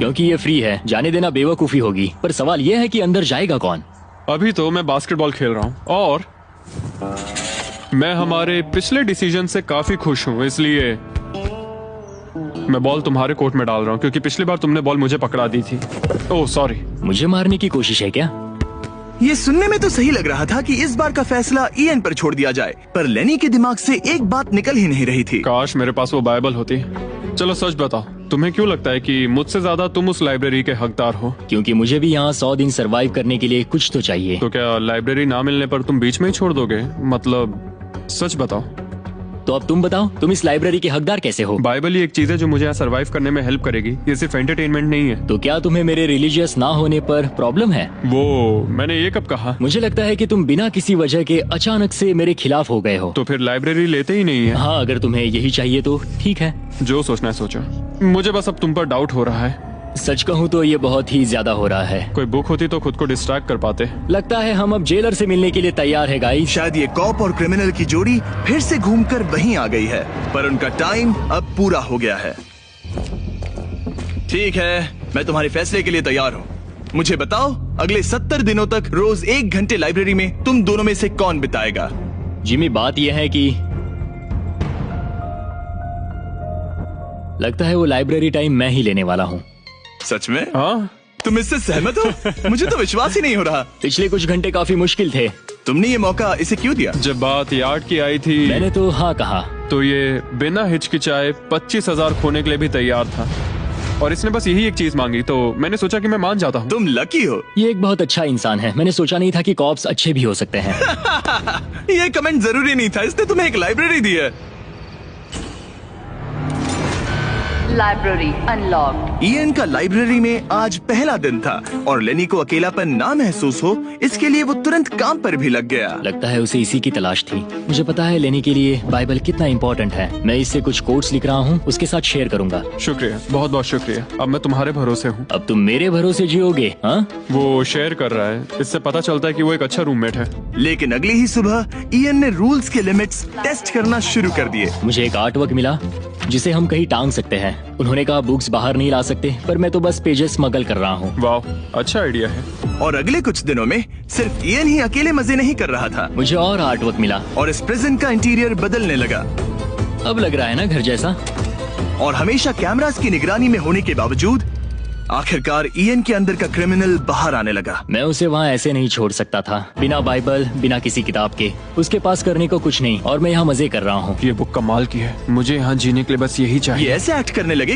क्योंकि ये फ्री है, जाने देना बेवकूफी होगी। पर सवाल ये है कि अंदर जाएगा कौन? अभी तो मैं बास्केटबॉल खेल रहा हूँ और मैं हमारे पिछले डिसीजन से काफी खुश हूँ, इसलिए मैं बॉल तुम्हारे कोर्ट में डाल रहा हूँ क्योंकि पिछली बार तुमने बॉल मुझे पकड़ा दी थी। Oh sorry. मुझे मारने की कोशिश है क्या? ये सुनने में तो सही लग रहा था कि इस बार का फैसला ईएन पर छोड़ दिया जाए, पर लेनी के दिमाग से एक बात निकल ही नहीं रही थी। काश मेरे पास वो बाइबल होती। चलो सच बताओ, तुम्हें क्यों लगता है कि मुझसे ज्यादा तुम उस लाइब्रेरी के हकदार हो? क्योंकि मुझे भी यहाँ 100 दिन सरवाइव करने के लिए कुछ तो चाहिए। तो क्या लाइब्रेरी ना मिलने पर तुम बीच में ही छोड़ दोगे? मतलब सच बताओ। तो अब तुम बताओ, तुम इस लाइब्रेरी के हकदार कैसे हो? बाइबल ही एक चीज है जो मुझे यहाँ सरवाइव करने में हेल्प करेगी, ये सिर्फ एंटरटेनमेंट नहीं है। तो क्या तुम्हें मेरे रिलीजियस ना होने पर प्रॉब्लम है? वो मैंने ये कब कहा? मुझे लगता है कि तुम बिना किसी वजह के अचानक से मेरे खिलाफ हो गए हो। तो फिर लाइब्रेरी लेते ही नहीं है? हाँ, अगर तुम्हें यही चाहिए तो ठीक है। जो सोचना है सोचो, मुझे बस अब तुम पर डाउट हो रहा है। सच कहूँ तो ये बहुत ही ज्यादा हो रहा है। कोई बुक होती तो खुद को डिस्ट्रैक्ट कर पाते। लगता है हम अब जेलर से मिलने के लिए तैयार है गाइस। शायद ये कॉप और क्रिमिनल की जोड़ी फिर से घूमकर वहीं आ गई है, पर उनका टाइम अब पूरा हो गया है। ठीक है, मैं तुम्हारे फैसले के लिए तैयार हूँ। मुझे बताओ, अगले 70 दिनों तक रोज 1 घंटे लाइब्रेरी में तुम दोनों में से कौन बिताएगा? जिमी, बात यह है कि लगता है वो लाइब्रेरी टाइम मैं ही लेने वाला हूँ। सच में? हाँ, तुम इससे सहमत हो? मुझे तो विश्वास ही नहीं हो रहा। पिछले कुछ घंटे काफी मुश्किल थे। तुमने ये मौका इसे क्यों दिया? जब बात यार्ड की आई थी मैंने तो हाँ कहा। तो ये बिना हिचकिचाए 25,000 खोने के लिए भी तैयार था और इसने बस यही एक चीज मांगी, तो मैंने सोचा कि मैं मान जाता हूँ। तुम लकी हो। ये एक बहुत अच्छा इंसान है। मैंने सोचा नहीं था कि कॉप्स अच्छे भी हो सकते हैं। ये कमेंट जरूरी नहीं था, इसने तुम्हें एक लाइब्रेरी दी है। Library unlocked. ईएन का लाइब्रेरी में आज पहला दिन था और लेनी को अकेलापन ना महसूस हो, इसके लिए वो तुरंत काम पर भी लग गया। लगता है उसे इसी की तलाश थी। मुझे पता है लेनी के लिए बाइबल कितना इम्पोर्टेंट है। मैं इससे कुछ कोट्स लिख रहा हूँ, उसके साथ शेयर करूंगा। शुक्रिया, बहुत बहुत शुक्रिया। अब मैं तुम्हारे भरोसे हूँ। अब तुम मेरे भरोसे जियोगे? हाँ, वो शेयर कर रहा है, इससे पता चलता है कि वो एक अच्छा रूममेट है। लेकिन अगली ही सुबह ईएन ने रूल्स के लिमिट्स टेस्ट करना शुरू कर दिए। मुझे एक आर्ट वर्क मिला जिसे हम कहीं टांग सकते हैं। उन्होंने कहा बुक्स बाहर नहीं ला सकते, पर मैं तो बस पेजेस स्मगल कर रहा हूँ। वाह, अच्छा आइडिया है। और अगले कुछ दिनों में सिर्फ ईएन ही अकेले मजे नहीं कर रहा था। मुझे और आर्ट वर्क मिला और इस प्रिजन का इंटीरियर बदलने लगा। अब लग रहा है ना घर जैसा। और हमेशा कैमरास की निगरानी में होने के बावजूद आखिरकार ईएन के अंदर का क्रिमिनल बाहर आने लगा। मैं उसे वहाँ ऐसे नहीं छोड़ सकता था, बिना बाइबल, बिना किसी किताब के। उसके पास करने को कुछ नहीं और मैं यहाँ मजे कर रहा हूँ। ये बुक कमाल की है, मुझे यहाँ जीने के लिए बस यही चाहिए। ये ऐसे एक्ट करने लगे